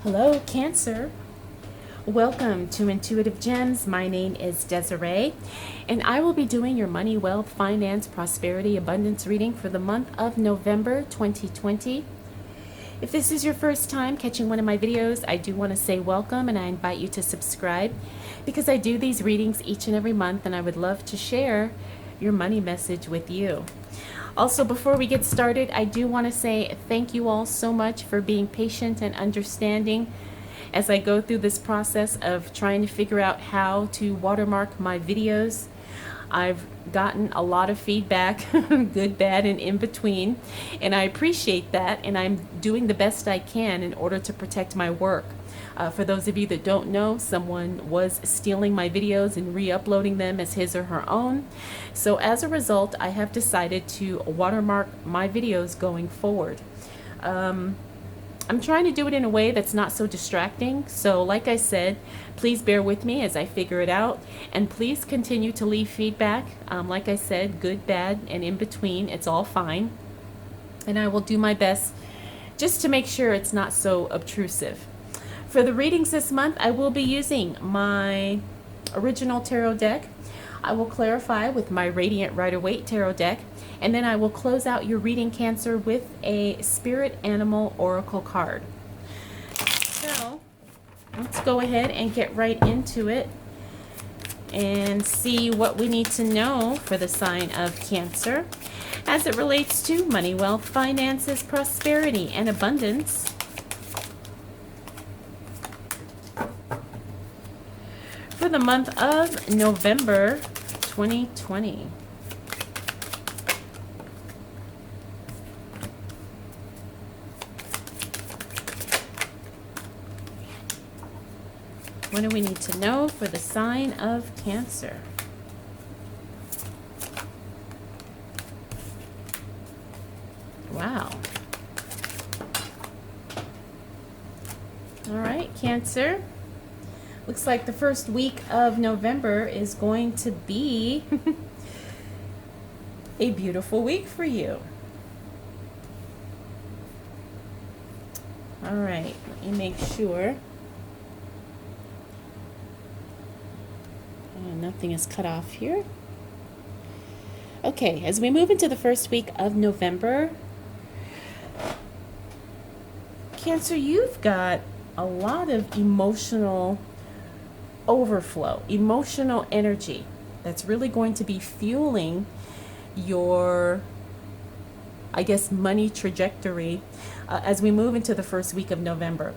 Hello, Cancer. Welcome to Intuitive Gems. My name is Desiree, and I will be doing your money, wealth, finance, prosperity, abundance reading for the month of November 2020. If this is your first time catching one of my videos, I do want to say welcome and I invite you to subscribe because I do these readings each and every month and I would love to share your money message with you. Also, before we get started, I do want to say thank you all so much for being patient and understanding as I go through this process of trying to figure out how to watermark my videos. I've gotten a lot of feedback, good, bad, and in between, and I appreciate that, and I'm doing the best I can in order to protect my work. For those of you that don't know, someone was stealing my videos and re-uploading them as his or her own. So as a result, I have decided to watermark my videos going forward. I'm trying to do it in a way that's not so distracting. So like I said, please bear with me as I figure it out. And please continue to leave feedback. Like I said, good, bad, and in between. It's all fine. And I will do my best just to make sure it's not so obtrusive. For the readings this month, I will be using my original tarot deck. I will clarify with my Radiant Rider-Waite tarot deck, and then I will close out your reading, Cancer, with a Spirit Animal Oracle card. So let's go ahead and get right into it and see what we need to know for the sign of Cancer as it relates to money, wealth, finances, prosperity, and abundance for the month of November 2020. What do we need to know for the sign of Cancer? Wow. All right, Cancer. Looks like the first week of November is going to be a beautiful week for you. All right, let me make sure. Nothing is cut off here. Okay, as we move into the first week of November, Cancer, you've got a lot of emotional overflow, emotional energy that's really going to be fueling your, I guess, money trajectory as we move into the first week of November.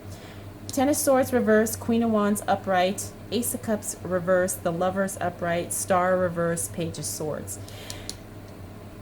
Ten of Swords reverse, Queen of Wands upright, Ace of Cups reverse, the Lovers upright, Star reverse, Page of Swords.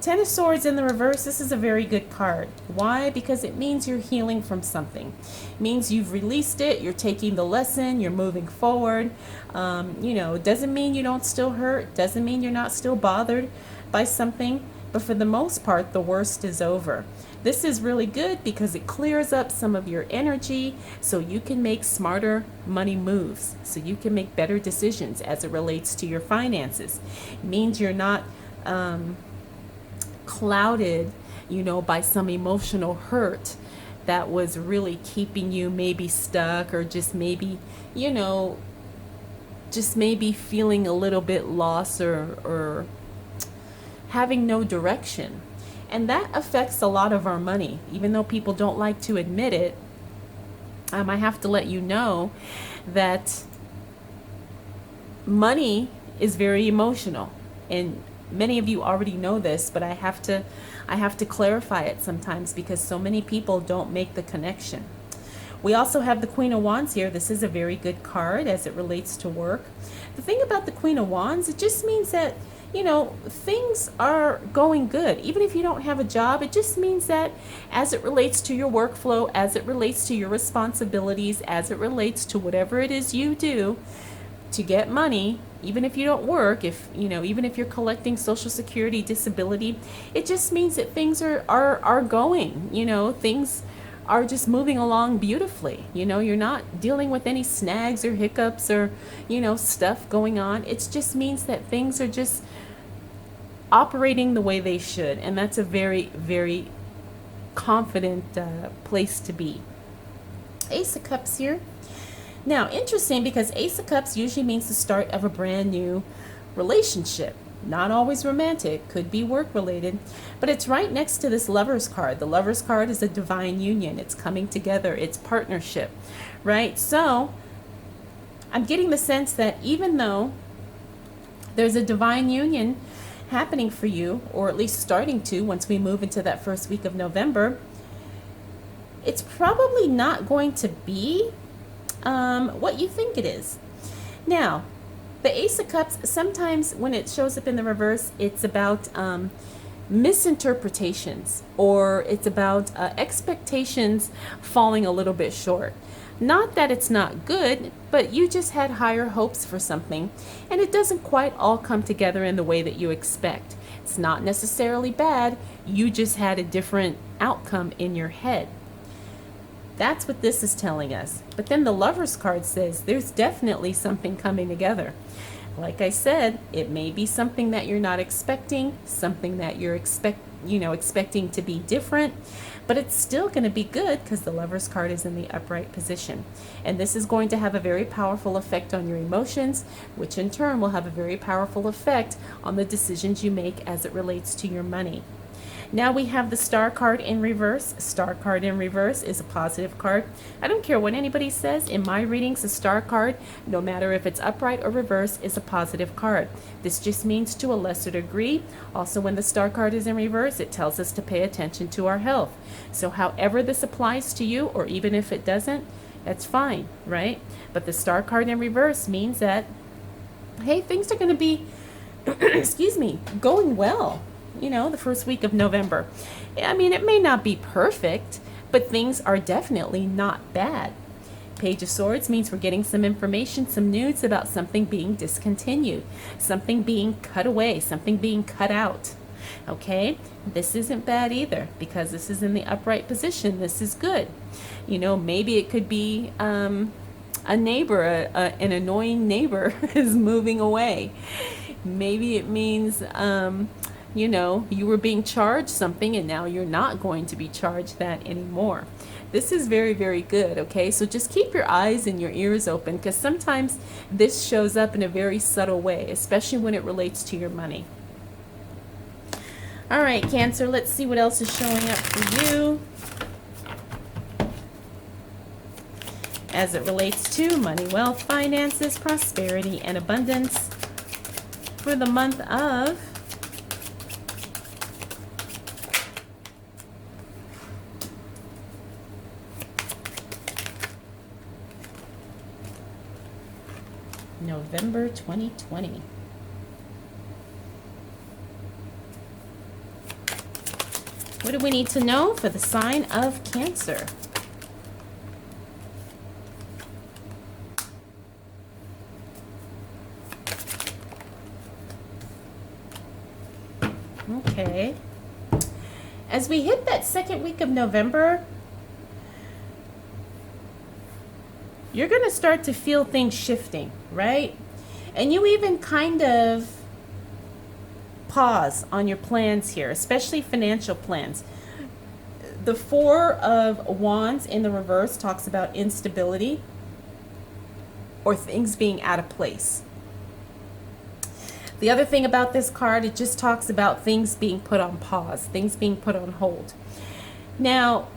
Ten of Swords in the reverse, this is a very good card. Why? Because it means you're healing from something. It means you've released it, you're taking the lesson, you're moving forward. It doesn't mean you don't still hurt, doesn't mean you're not still bothered by something, but for the most part, the worst is over. This is really good because it clears up some of your energy so you can make smarter money moves, so you can make better decisions as it relates to your finances. It means you're not clouded, by some emotional hurt that was really keeping you maybe stuck or just maybe, feeling a little bit lost or having no direction. And that affects a lot of our money. Even though people don't like to admit it, I have to let you know that money is very emotional. And many of you already know this, but I have to clarify it sometimes because so many people don't make the connection. We also have the Queen of Wands here. This is a very good card as it relates to work. The thing about the Queen of Wands, it just means that things are going good. Even if you don't have a job, it just means that as it relates to your workflow, as it relates to your responsibilities, as it relates to whatever it is you do to get money, even if you don't work, even if you're collecting Social Security, disability, it just means that things are going, things are just moving along beautifully. You're not dealing with any snags or hiccups or, stuff going on. It just means that things are just operating the way they should. And that's a very, very confident place to be. Ace of Cups here. Now, interesting, because Ace of Cups usually means the start of a brand new relationship. Not always romantic, could be work related, but it's right next to this Lover's card. The Lover's card is a divine union. It's coming together, it's partnership, right? So I'm getting the sense that even though there's a divine union happening for you, or at least starting to once we move into that first week of November, it's probably not going to be what you think it is. Now, the Ace of Cups, sometimes when it shows up in the reverse, it's about misinterpretations, or it's about expectations falling a little bit short. Not that it's not good, but you just had higher hopes for something, and it doesn't quite all come together in the way that you expect. It's not necessarily bad, you just had a different outcome in your head. That's what this is telling us. But then the Lover's card says there's definitely something coming together. Like I said, it may be something that you're not expecting, something that you're expecting to be different, but it's still going to be good because the Lover's card is in the upright position. And this is going to have a very powerful effect on your emotions, which in turn will have a very powerful effect on the decisions you make as it relates to your money. Now we have the Star card in reverse. Star card in reverse is a positive card. I don't care what anybody says. In my readings, a Star card, no matter if it's upright or reverse, is a positive card. This just means to a lesser degree. Also, when the Star card is in reverse, it tells us to pay attention to our health. So however this applies to you, or even if it doesn't, that's fine, right? But the Star card in reverse means that, hey, things are going to be, excuse me, going well. The first week of November. I mean, it may not be perfect, but things are definitely not bad. Page of Swords means we're getting some information, some news about something being discontinued, something being cut away, something being cut out. Okay, this isn't bad either, because this is in the upright position. This is good. Maybe it could be a neighbor, an annoying neighbor is moving away. Maybe it means you were being charged something and now you're not going to be charged that anymore. This is very, very good, okay? So just keep your eyes and your ears open, because sometimes this shows up in a very subtle way, especially when it relates to your money. All right, Cancer, let's see what else is showing up for you as it relates to money, wealth, finances, prosperity, and abundance for the month of November 2020. What do we need to know for the sign of Cancer? Okay. As we hit that second week of November, you're going to start to feel things shifting, right? And you even kind of pause on your plans here, especially financial plans. The Four of Wands in the reverse talks about instability or things being out of place. The other thing about this card, it just talks about things being put on pause, things being put on hold. Now,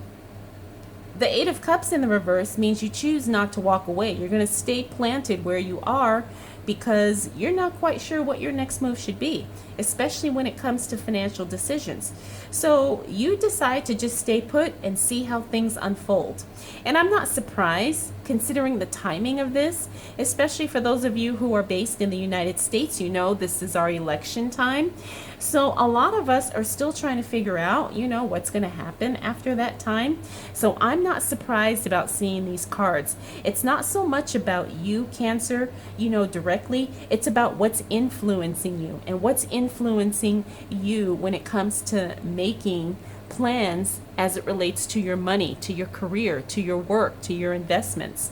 the Eight of Cups in the reverse means you choose not to walk away. You're going to stay planted where you are because you're not quite sure what your next move should be, especially when it comes to financial decisions. So you decide to just stay put and see how things unfold. And I'm not surprised, considering the timing of this, especially for those of you who are based in the United States. This is our election time. So a lot of us are still trying to figure out, what's going to happen after that time. So I'm not surprised about seeing these cards. It's not so much about you, Cancer, directly. It's about what's influencing you and what's influencing you when it comes to making plans as it relates to your money, to your career, to your work, to your investments.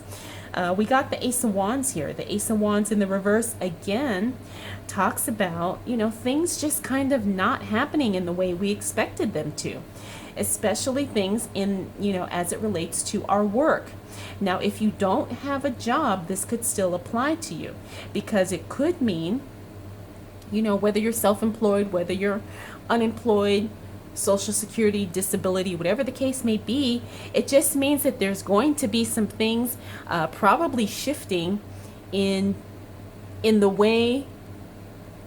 We got the Ace of Wands here. The Ace of Wands in the reverse again talks about, things just kind of not happening in the way we expected them to, especially things in, as it relates to our work. Now, if you don't have a job, this could still apply to you, because it could mean, whether you're self-employed, whether you're unemployed, Social Security, disability, whatever the case may be, it just means that there's going to be some things probably shifting in the way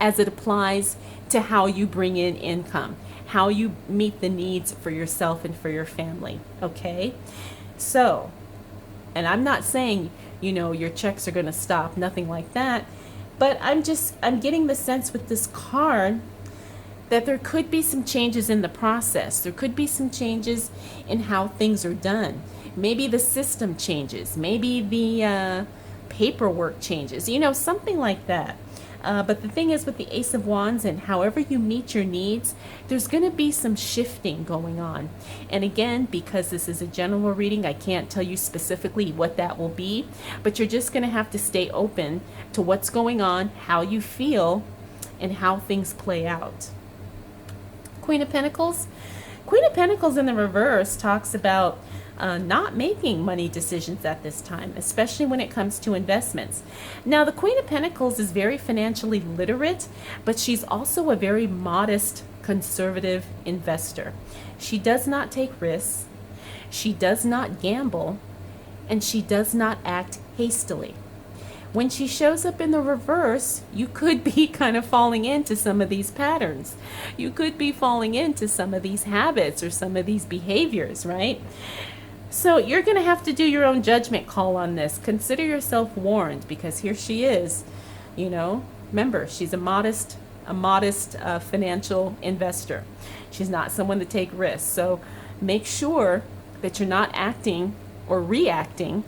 as it applies to how you bring in income, how you meet the needs for yourself and for your family, okay? So, and I'm not saying, your checks are going to stop, nothing like that, but I'm getting the sense with this card that there could be some changes in the process. There could be some changes in how things are done. Maybe the system changes. Maybe the paperwork changes, something like that. But the thing is, with the Ace of Wands and however you meet your needs, there's going to be some shifting going on. And again, because this is a general reading, I can't tell you specifically what that will be, but you're just going to have to stay open to what's going on, how you feel, and how things play out. Queen of Pentacles. Queen of Pentacles in the reverse talks about not making money decisions at this time, especially when it comes to investments. Now, the Queen of Pentacles is very financially literate, but she's also a very modest, conservative investor. She does not take risks, she does not gamble, and she does not act hastily. When she shows up in the reverse, you could be kind of falling into some of these patterns. You could be falling into some of these habits or some of these behaviors, right? So you're going to have to do your own judgment call on this. Consider yourself warned, because here she is, remember, she's a modest financial investor. She's not someone to take risks. So make sure that you're not acting or reacting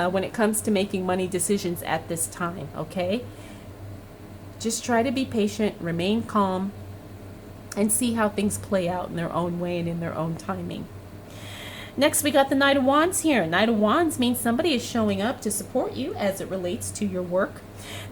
when it comes to making money decisions at this time, okay? Just try to be patient, remain calm, and see how things play out in their own way and in their own timing. Next, we got the Knight of Wands here. Knight of Wands means somebody is showing up to support you as it relates to your work.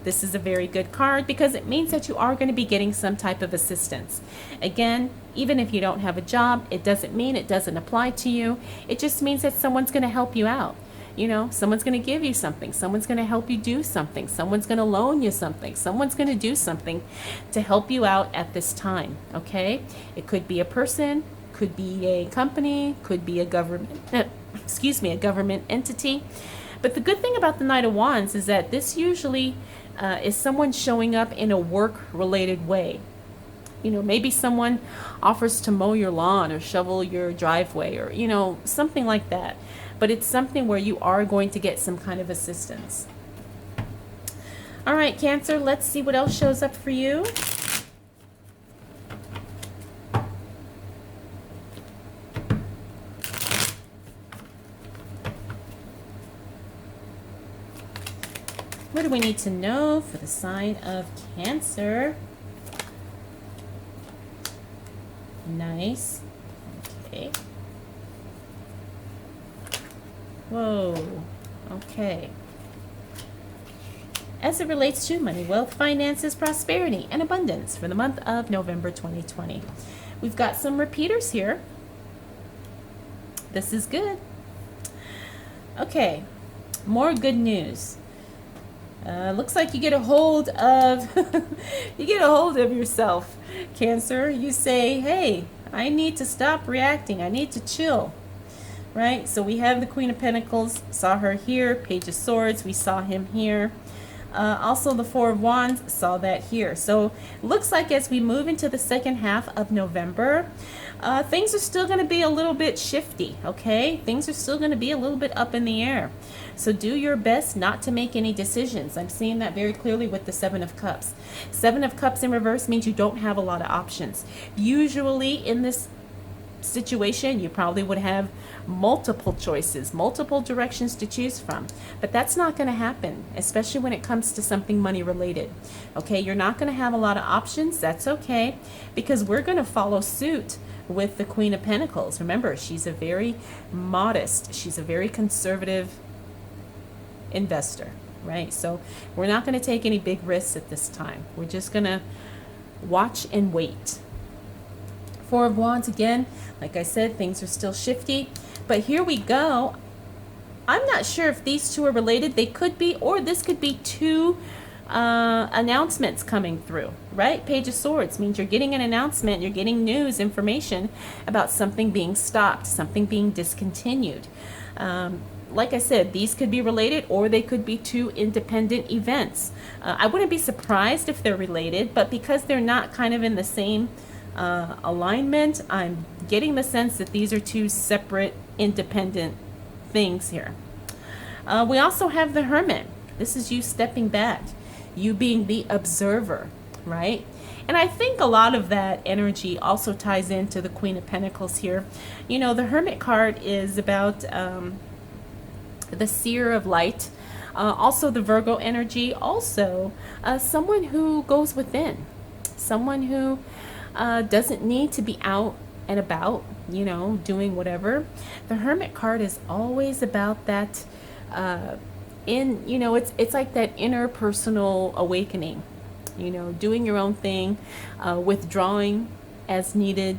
This is a very good card because it means that you are going to be getting some type of assistance. Again, even if you don't have a job, it doesn't mean it doesn't apply to you. It just means that someone's going to help you out. Someone's going to give you something. Someone's going to help you do something. Someone's going to loan you something. Someone's going to do something to help you out at this time, okay? It could be a person, could be a company, could be a government, a government entity. But the good thing about the Knight of Wands is that this usually is someone showing up in a work-related way. Maybe someone offers to mow your lawn or shovel your driveway or, something like that. But it's something where you are going to get some kind of assistance. All right, Cancer, let's see what else shows up for you. What do we need to know for the sign of Cancer? Nice. Okay. Whoa. Okay. As it relates to money, wealth, finances, prosperity, and abundance for the month of November 2020. We've got some repeaters here. This is good. Okay. More good news. Looks like you get a hold of yourself, Cancer. You say, hey, I need to stop reacting. I need to chill. Right? So we have the Queen of Pentacles, saw her here, Page of Swords, we saw him here. Also the Four of Wands, saw that here. So looks like as we move into the second half of November, things are still going to be a little bit shifty, okay? Things are still going to be a little bit up in the air. So do your best not to make any decisions. I'm seeing that very clearly with the Seven of Cups. Seven of Cups in reverse means you don't have a lot of options. Usually in this situation, you probably would have multiple choices, multiple directions to choose from, but that's not going to happen, especially when it comes to something money related. Okay, you're not going to have a lot of options. That's okay, because we're going to follow suit with the Queen of Pentacles. Remember, she's a very modest, she's a very conservative investor, right? So we're not going to take any big risks at this time. We're just going to watch and wait. Four of Wands again, like I said, things are still shifty, but here we go. I'm not sure if these two are related. They could be, or this could be two announcements coming through, right? Page of Swords means you're getting an announcement, you're getting news, information about something being stopped, something being discontinued. Like I said, these could be related, or they could be two independent events. I wouldn't be surprised if they're related, but because they're not kind of in the same alignment, I'm getting the sense that these are two separate, independent things here. We also have the Hermit. This is you stepping back, you being the observer, right? And I think a lot of that energy also ties into the Queen of Pentacles here. You know, the Hermit card is about the seer of light. Also the Virgo energy, also someone who goes within, someone who doesn't need to be out and about, you know, doing whatever. The Hermit card is always about that it's like that inner personal awakening, you know, doing your own thing, withdrawing as needed,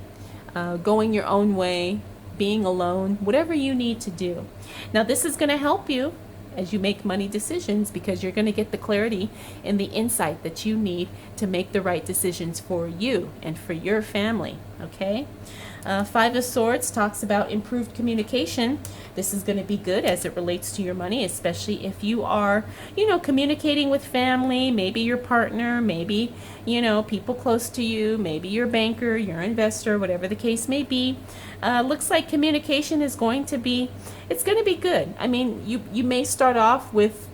going your own way, being alone, whatever you need to do. Now this is going to help you as you make money decisions, because you're going to get the clarity and the insight that you need to make the right decisions for you and for your family. Okay. Five of Swords talks about improved communication. This is going to be good as it relates to your money, especially if you are, you know, communicating with family, maybe your partner, maybe, you know, people close to you, maybe your banker, your investor, whatever the case may be. Looks like communication is going to be, it's going to be good. I mean, you may start off with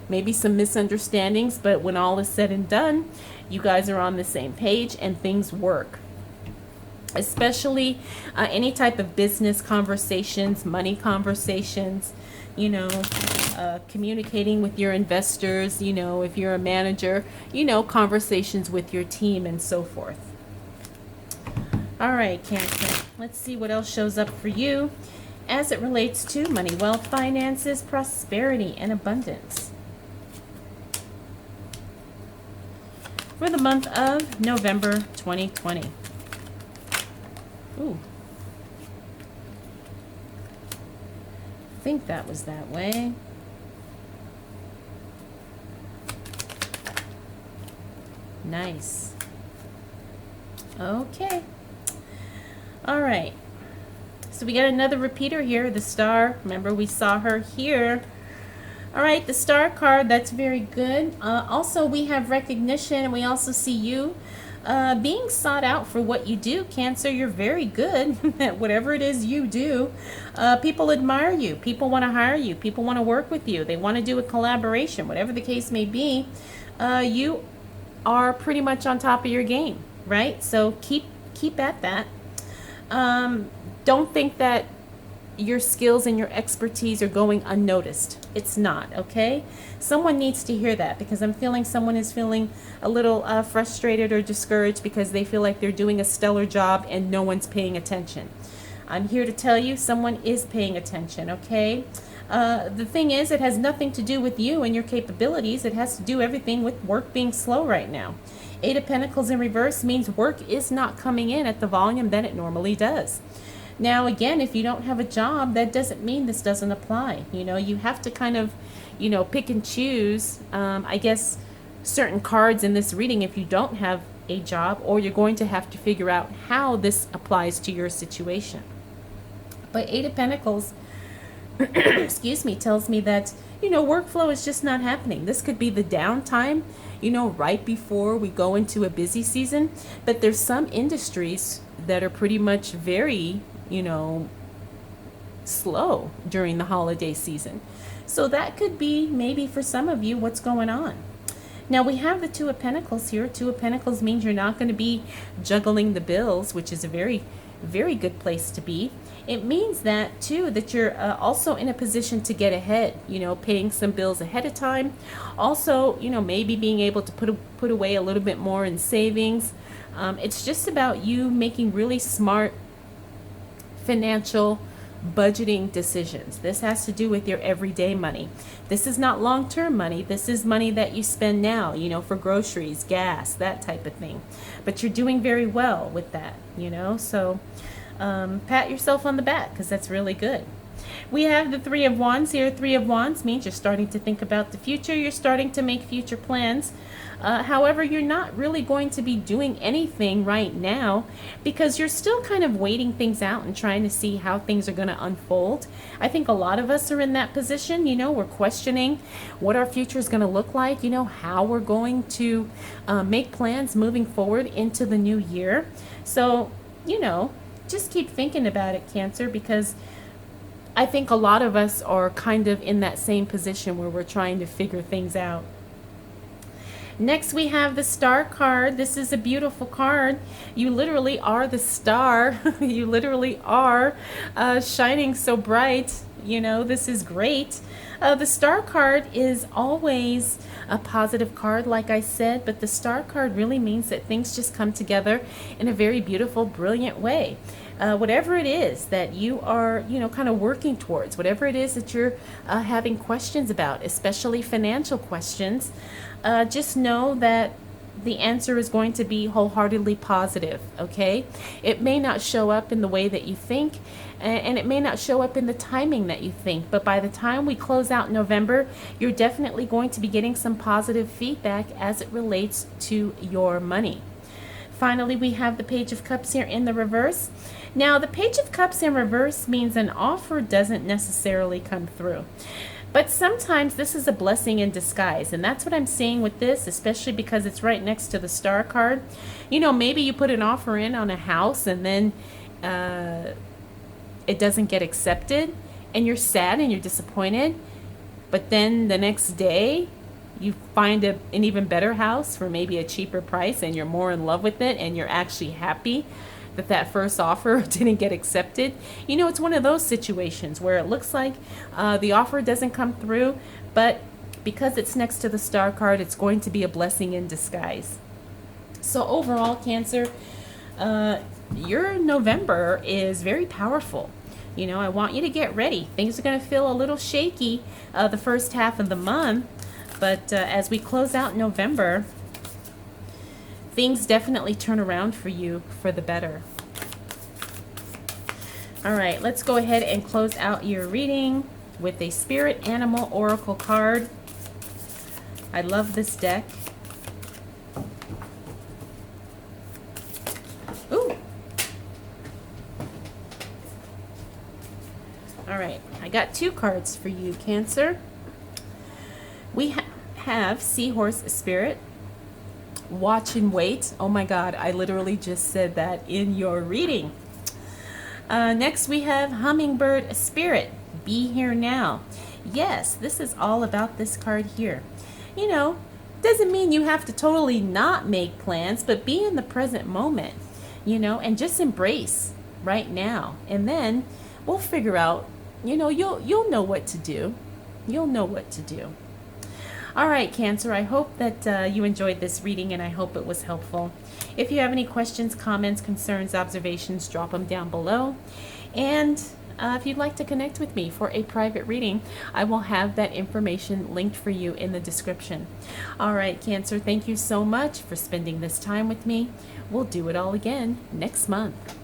maybe some misunderstandings, but when all is said and done, you guys are on the same page and things work. Especially any type of business conversations, money conversations, you know, communicating with your investors, you know, if you're a manager, you know, conversations with your team and so forth. All right, Cancer, let's see what else shows up for you as it relates to money, wealth, finances, prosperity, and abundance for the month of November 2020. Ooh. I think that was that way. Nice. Okay. All right. So we got another repeater here, the Star. Remember, we saw her here. All right, the Star card, that's very good. Also, we have recognition, and we also see you being sought out for what you do. Cancer, you're very good at whatever it is you do. People admire you. People want to hire you. People want to work with you. They want to do a collaboration, whatever the case may be. You are pretty much on top of your game, right? So keep at that. Don't think that your skills and your expertise are going unnoticed. It's not, okay? Someone needs to hear that, because I'm feeling someone is feeling a little frustrated or discouraged because they feel like they're doing a stellar job and no one's paying attention. I'm here to tell you someone is paying attention, okay? The thing is, it has nothing to do with you and your capabilities. It has to do everything with work being slow right now. Eight of Pentacles in reverse means work is not coming in at the volume that it normally does. Now, again, if you don't have a job, that doesn't mean this doesn't apply. You know, you have to kind of, you know, pick and choose, I guess, certain cards in this reading if you don't have a job, or you're going to have to figure out how this applies to your situation. But Eight of Pentacles, excuse me, tells me that, you know, workflow is just not happening. This could be the downtime, you know, right before we go into a busy season. But there's some industries that are pretty much very, you know, slow during the holiday season. So that could be maybe for some of you what's going on. Now we have the Two of Pentacles here. Two of Pentacles means you're not going to be juggling the bills, which is a very, very good place to be. It means that too, that you're also in a position to get ahead, you know, paying some bills ahead of time. Also, you know, maybe being able to put away a little bit more in savings. It's just about you making really smart financial budgeting decisions. This has to do with your everyday money. This is not long-term money. This is money that you spend now, you know, for groceries, gas, that type of thing. But you're doing very well with that, you know, so pat yourself on the back, because that's really good. We have the Three of Wands here. Three of Wands means you're starting to think about the future. You're starting to make future plans. However, you're not really going to be doing anything right now because you're still kind of waiting things out and trying to see how things are going to unfold. I think a lot of us are in that position. We're questioning what our future is going to look like, how we're going to make plans moving forward into the new year. So, just keep thinking about it, Cancer, because I think a lot of us are kind of in that same position where we're trying to figure things out. Next, we have the Star card. This is a beautiful card. You literally are the star. You literally are shining so bright. This is great. The Star card is always a positive card, like I said, but the Star card really means that things just come together in a very beautiful, brilliant way. Whatever it is that you are, kind of working towards, whatever it is that you're having questions about, especially financial questions, just know that the answer is going to be wholeheartedly positive, okay? It may not show up in the way that you think, and it may not show up in the timing that you think, but by the time we close out November, you're definitely going to be getting some positive feedback as it relates to your money. Finally, we have the Page of Cups here in the reverse. Now, the Page of Cups in reverse means an offer doesn't necessarily come through. But sometimes this is a blessing in disguise, and that's what I'm seeing with this, especially because it's right next to the Star card. Maybe you put an offer in on a house and then it doesn't get accepted, and you're sad and you're disappointed. But then the next day, you find an even better house for maybe a cheaper price, and you're more in love with it, and you're actually happy that first offer didn't get accepted. It's one of those situations where it looks like the offer doesn't come through, but because it's next to the Star card, it's going to be a blessing in disguise. So overall, Cancer, your November is very powerful. I want you to get ready. Things are going to feel a little shaky the first half of the month, but as we close out November, things definitely turn around for you for the better. All right, let's go ahead and close out your reading with a Spirit Animal Oracle card. I love this deck. Ooh. All right, I got two cards for you, Cancer. We have Seahorse Spirit. Watch and wait. Oh my God, I literally just said that in your reading. Next we have Hummingbird Spirit. Be here now. Yes, this is all about this card here. Doesn't mean you have to totally not make plans, but be in the present moment, and just embrace right now. And then we'll figure out, you'll know what to do. You'll know what to do. All right, Cancer, I hope that you enjoyed this reading, and I hope it was helpful. If you have any questions, comments, concerns, observations, drop them down below. And if you'd like to connect with me for a private reading, I will have that information linked for you in the description. All right, Cancer, thank you so much for spending this time with me. We'll do it all again next month.